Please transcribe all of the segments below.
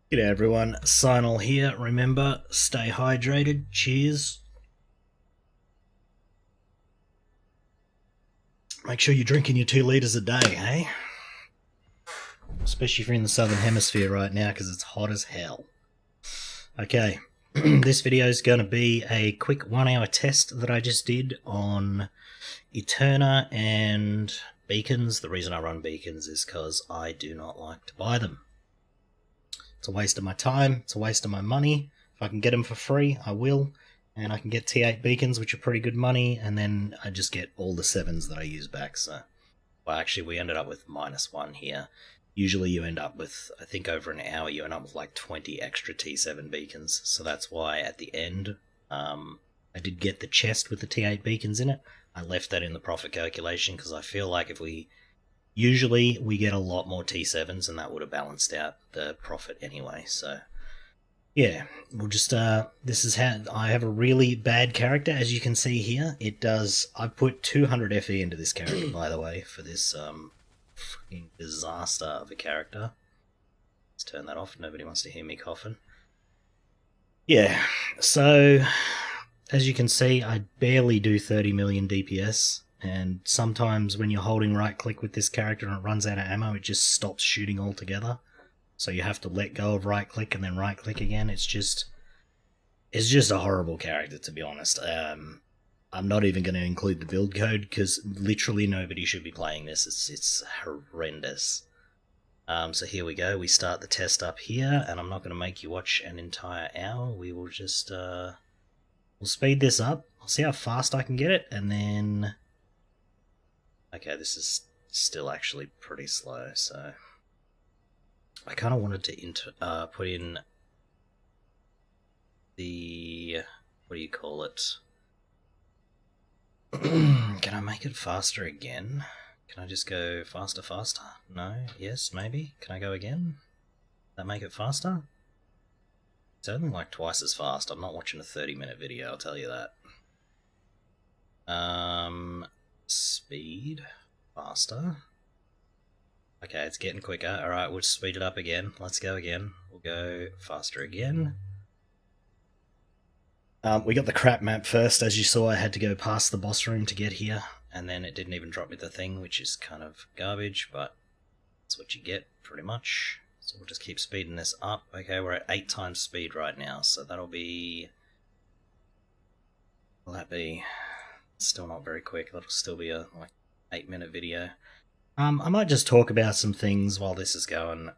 G'day everyone, Sinal here. Remember, stay hydrated. Cheers. Make sure you're drinking your 2 litres a day, hey? Especially if you're in the southern hemisphere right now because it's hot as hell. Okay, this video is going to be a quick 1 hour test that I just did on Aeterna and beacons. The reason I run beacons is because I do not like to buy them. It's a waste of my time, it's a waste of my money. If I can get them for free, I will. And I can get T8 beacons, which are pretty good money, and then I just get all the 7s that I use back. So, well, actually, we ended up with -1 here. Usually you end up with, I think over an hour, you end up with like 20 extra T7 beacons. So that's why at the end, I did get the chest with the T8 beacons in it. I left that in the profit calculation because I feel like if we... Usually we get a lot more T7s and that would have balanced out the profit anyway, so... Yeah, we'll just, this is how, I have a really bad character, as you can see here. It does, I put 200 FE into this character, by the way, for this, fucking disaster of a character. Let's turn that off, nobody wants to hear me coughing. Yeah, so, as you can see, I barely do 30 million DPS, and sometimes when you're holding right click with this character and it runs out of ammo, it just stops shooting altogether. So you have to let go of right click and then right click again. It's just a horrible character, to be honest. I'm not even going to include the build code because literally nobody should be playing this. It's horrendous. So here we go. We start the test up here, and I'm not going to make you watch an entire hour. We will just we'll speed this up. I'll see how fast I can get it, and then okay, this is still actually pretty slow, so. I kind of wanted to put in the, what do you call it? Can I make it faster again? Can I just go faster? No? Yes? Maybe? Can I go again? That make it faster? It's only like twice as fast. I'm not watching a 30-minute video, I'll tell you that. Speed. Faster. Okay, it's getting quicker. Alright, we'll speed it up again. Let's go again. We'll go faster again. We got the crap map first. As you saw, I had to go past the boss room to get here, and then it didn't even drop me the thing, which is kind of garbage, but that's what you get, pretty much. So we'll just keep speeding this up. Okay, we're at 8 times speed right now, so that'll be... Will that be... Still not very quick. That'll still be a, like, 8-minute video. I might just talk about some things while this is going.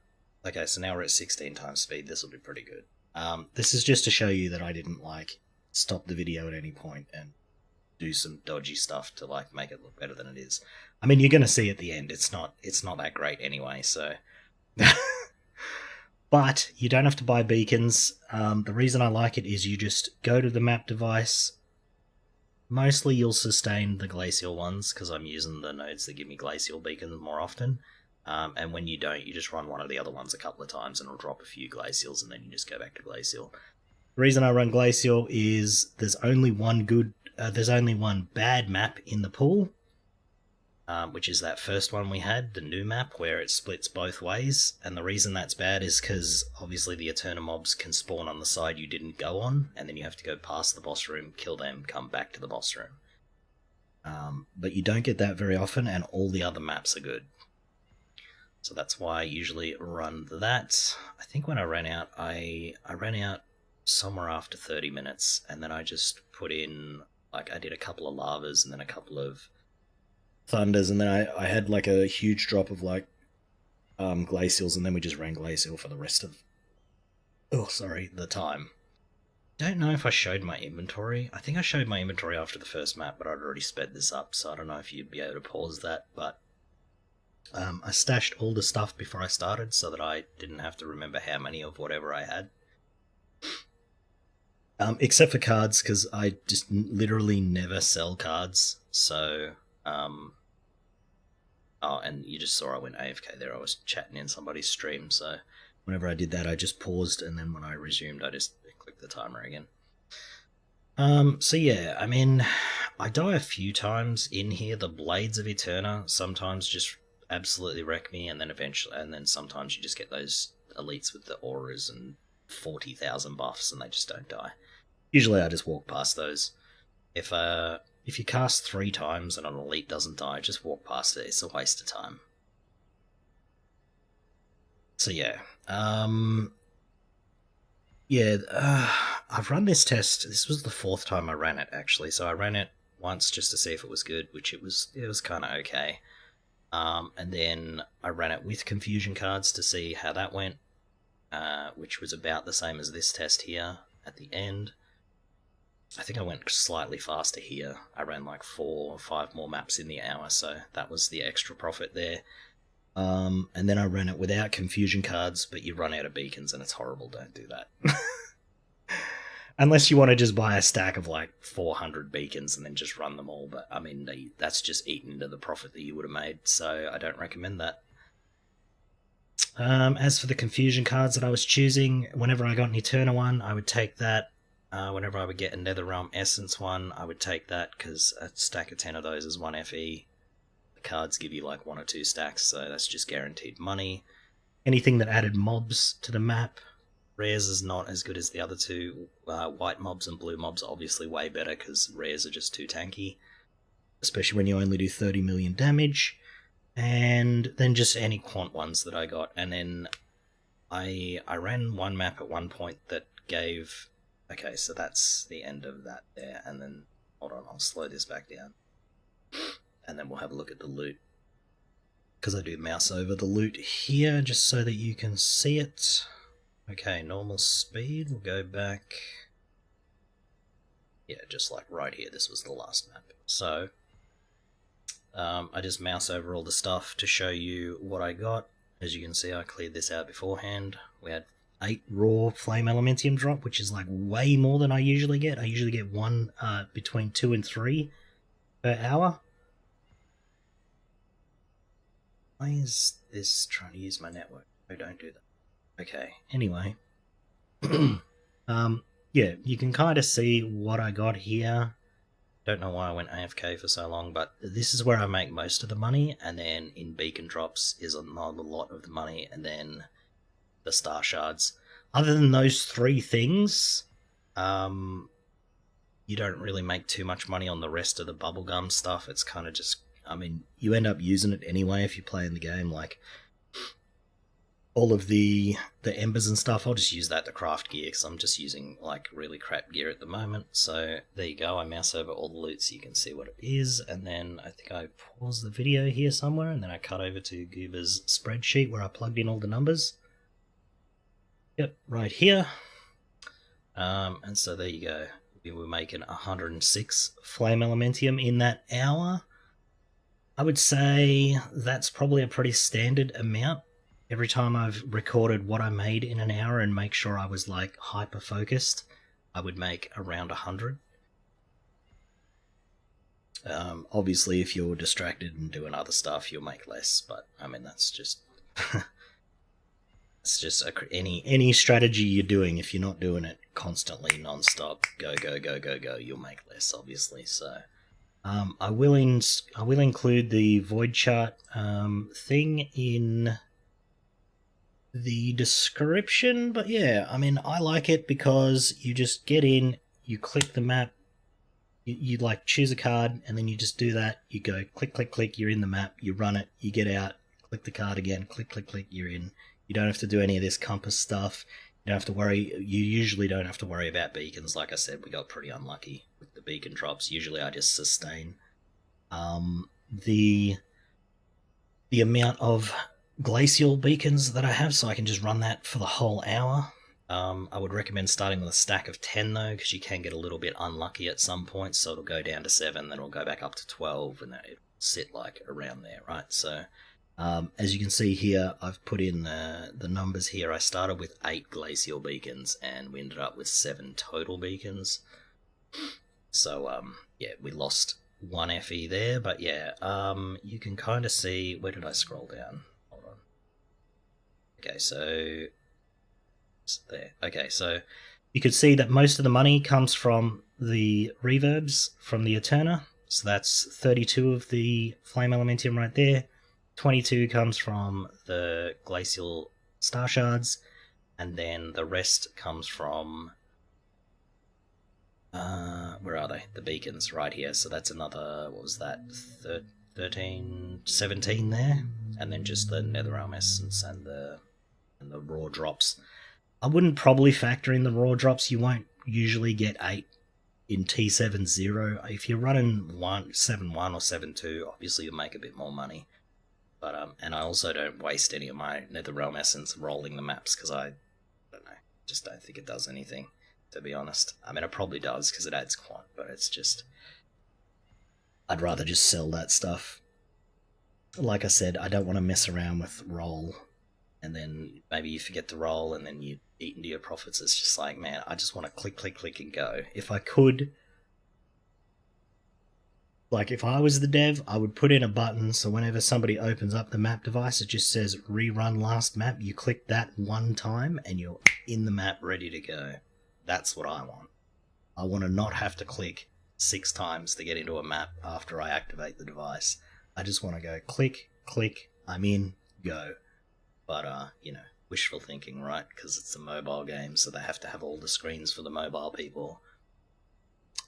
Okay, so now we're at 16 times speed. This will be pretty good. This is just to show you that I didn't, like, stop the video at any point and do some dodgy stuff to, like, make it look better than it is. I mean, you're going to see at the end. It's not that great anyway, so... But you don't have to buy beacons. The reason I like it is you just go to the map device. Mostly you'll sustain the glacial ones, because I'm using the nodes that give me glacial beacons more often. And when you don't, you just run one of the other ones a couple of times and it'll drop a few glacials and then you just go back to glacial. The reason I run glacial is there's only one bad map in the pool, which is that first one we had, the new map, where it splits both ways. And the reason that's bad is because obviously the Aeterna mobs can spawn on the side you didn't go on, and then you have to go past the boss room, kill them, come back to the boss room. But you don't get that very often, and all the other maps are good. So that's why I usually run that. I think when I ran out, I ran out somewhere after 30 minutes, and then I just put in, like, I did a couple of lavas and then a couple of thunders, and then I had like a huge drop of like glacials, and then we just ran glacial for the rest of the time. Don't know if I showed my inventory. I think I showed my inventory after the first map, but I'd already sped this up, so I don't know if you'd be able to pause that, but I stashed all the stuff before I started so that I didn't have to remember how many of whatever I had. Except for cards, because I just literally never sell cards, so oh, and you just saw I went AFK there. I was chatting in somebody's stream, so whenever I did that, I just paused, and then when I resumed, I just clicked the timer again. So yeah, I mean, I die a few times in here. The Blades of Aeterna sometimes just absolutely wreck me, and then sometimes you just get those elites with the auras and 40,000 buffs and they just don't die. Usually I just walk past those. If you cast 3 times and an elite doesn't die, just walk past it. It's a waste of time. So yeah. I've run this test. This was the 4th time I ran it, actually. So I ran it once just to see if it was good, which it was kind of okay. And then I ran it with confusion cards to see how that went, which was about the same as this test here at the end. I think I went slightly faster here. I ran like 4 or 5 more maps in the hour, so that was the extra profit there. And then I ran it without confusion cards, but you run out of beacons and it's horrible. Don't do that. Unless you want to just buy a stack of like 400 beacons and then just run them all. But I mean, that's just eaten into the profit that you would have made, so I don't recommend that. As for the confusion cards that I was choosing, whenever I got an Aeterna one, I would take that. Whenever I would get a Netherrealm Essence one, I would take that because a stack of 10 of those is 1 FE. The cards give you like 1 or 2 stacks, so that's just guaranteed money. Anything that added mobs to the map, rares is not as good as the other two. White mobs and blue mobs are obviously way better because rares are just too tanky, especially when you only do 30 million damage. And then just any quant ones that I got. And then I ran one map at one point that gave... Okay, so that's the end of that there. And then, hold on, I'll slow this back down. And then we'll have a look at the loot. Because I do mouse over the loot here, just so that you can see it. Okay, normal speed, we'll go back. Yeah, just like right here, this was the last map. So, I just mouse over all the stuff to show you what I got. As you can see, I cleared this out beforehand. We had 8 raw flame elementium drop, which is like way more than I usually get. I usually get 1 between 2 and 3 per hour. Why is this trying to use my network? Oh, don't do that. Okay, anyway. Yeah, you can kind of see what I got here. Don't know why I went AFK for so long, but this is where I make most of the money, and then in beacon drops is another lot of the money, and then the star shards. Other than those 3 things, you don't really make too much money on the rest of the bubblegum stuff. It's kind of just... I mean, you end up using it anyway if you play in the game, like all of the embers and stuff. I'll just use that to craft gear because I'm just using like really crap gear at the moment. So there you go, I mouse over all the loot so you can see what it is, and then I think I pause the video here somewhere and then I cut over to Goober's spreadsheet where I plugged in all the numbers. Yep, right here. And so there you go. We were making 106 flame elementium in that hour. I would say that's probably a pretty standard amount. Every time I've recorded what I made in an hour and make sure I was like hyper focused, I would make around 100. Obviously, if you're distracted and doing other stuff, you'll make less. But I mean, that's just it's just any strategy you're doing. If you're not doing it constantly, non-stop, go, you'll make less, obviously. So. I will include the void chart thing in the description, but yeah, I mean, I like it because you just get in, you click the map, you like choose a card, and then you just do that. You go click, click, click, you're in the map, you run it, you get out, click the card again, click, click, click, you're in. You don't have to do any of this compass stuff. You don't have to worry. You usually don't have to worry about beacons. Like I said, we got pretty unlucky with the beacon drops. Usually I just sustain. The amount of glacial beacons that I have, so I can just run that for the whole hour. I would recommend starting with a stack of 10 though, because you can get a little bit unlucky at some point. So it'll go down to 7, then it'll go back up to 12, and then it'll sit like around there, right? So as you can see here, I've put in the numbers here. I started with 8 glacial beacons, and we ended up with 7 total beacons. So yeah, we lost 1 FE there, but yeah, you can kind of see... Where did I scroll down? Hold on. Okay, so... there. Okay, so you can see that most of the money comes from the reverbs from the Aeterna. So that's 32 of the flame elementium right there. 22 comes from the glacial star shards, and then the rest comes from where are they? The beacons right here. So that's another, what was that, 13, 17 there, and then just the Netherrealm essence and the raw drops. I wouldn't probably factor in the raw drops. You won't usually get 8 in T7-0. If you're running 7-1 or 7-2, obviously you'll make a bit more money. But and I also don't waste any of my Netherrealm essence rolling the maps, because I don't know, just don't think it does anything, to be honest. I mean, it probably does because it adds quant, but it's just, I'd rather just sell that stuff. Like I said, I don't want to mess around with roll, and then maybe you forget to roll, and then you eat into your profits. It's just like, man, I just want to click, click, click, and go. If I could, like if I was the dev, I would put in a button so whenever somebody opens up the map device, it just says rerun last map. You click that one time and you're in the map ready to go. That's what I want. I want to not have to click 6 times to get into a map after I activate the device. I just want to go click, click, I'm in, go. But, you know, wishful thinking, right? Because it's a mobile game, so they have to have all the screens for the mobile people.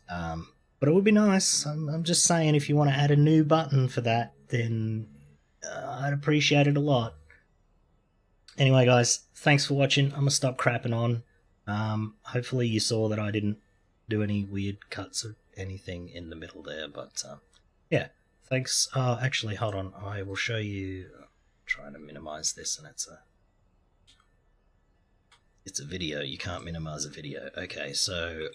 But it would be nice. I'm just saying, if you want to add a new button for that, then I'd appreciate it a lot. Anyway, guys, thanks for watching. I'm going to stop crapping on. Hopefully you saw that I didn't do any weird cuts or anything in the middle there, but yeah, thanks. Actually, hold on. I will show you. I'm trying to minimize this, and it's a video. You can't minimize a video. Okay, so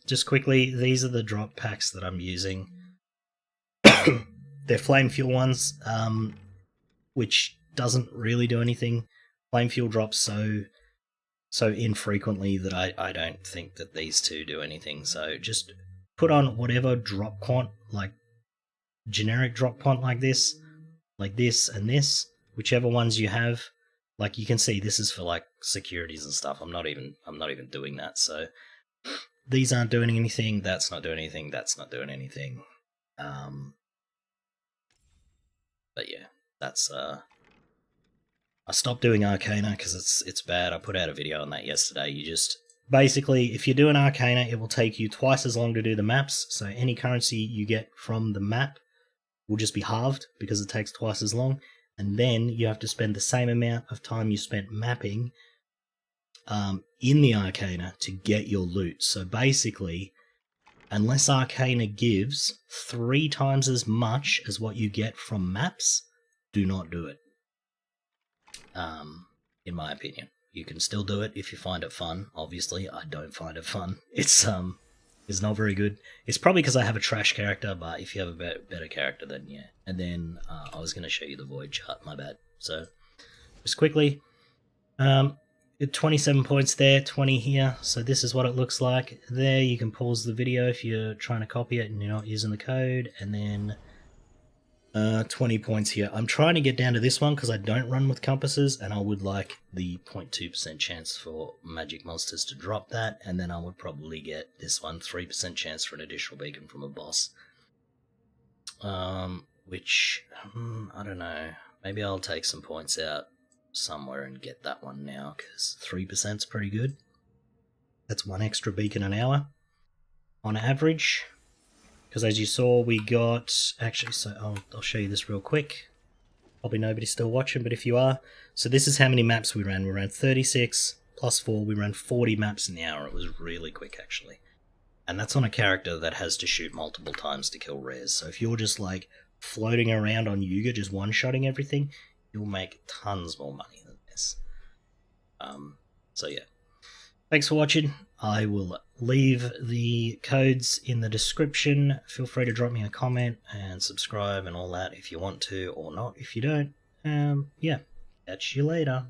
just quickly, these are the drop packs that I'm using. They're flame fuel ones, which doesn't really do anything. Flame fuel drops so infrequently that I don't think that these two do anything. So just put on whatever drop quant, like generic drop quant like this and this, whichever ones you have. Like you can see, this is for like securities and stuff. I'm not even doing that. So these aren't doing anything. That's not doing anything. That's not doing anything. But yeah, that's I stopped doing Aeterna because it's bad. I put out a video on that yesterday. You just basically, if you're doing Aeterna, it will take you twice as long to do the maps. So any currency you get from the map will just be halved because it takes twice as long. And then you have to spend the same amount of time you spent mapping in the Aeterna to get your loot. So basically, unless Aeterna gives 3 times as much as what you get from maps, do not do it. In my opinion, you can still do it if you find it fun. Obviously, I don't find it fun. It's not very good. It's probably because I have a trash character, but if you have a better character, then yeah. And then I was going to show you the void chart, my bad. So just quickly, 27 points there, 20 here. So this is what it looks like. There, you can pause the video if you're trying to copy it and you're not using the code. And then 20 points here. I'm trying to get down to this one because I don't run with compasses, and I would like the 0.2% chance for magic monsters to drop that, and then I would probably get this one, 3% chance for an additional beacon from a boss. Which, I don't know. Maybe I'll take some points out somewhere and get that one now, because 3% is pretty good. That's 1 extra beacon an hour on average. Because as you saw, we got, actually, so I'll show you this real quick. Probably nobody's still watching, but if you are. So this is how many maps we ran. We ran 36 plus 4. We ran 40 maps in the hour. It was really quick, actually. And that's on a character that has to shoot multiple times to kill rares. So if you're just like floating around on Yuga, just one-shotting everything, you'll make tons more money than this. So yeah. Thanks for watching. I will leave the codes in the description. Feel free to drop me a comment and subscribe and all that if you want to, or not if you don't. Yeah, catch you later.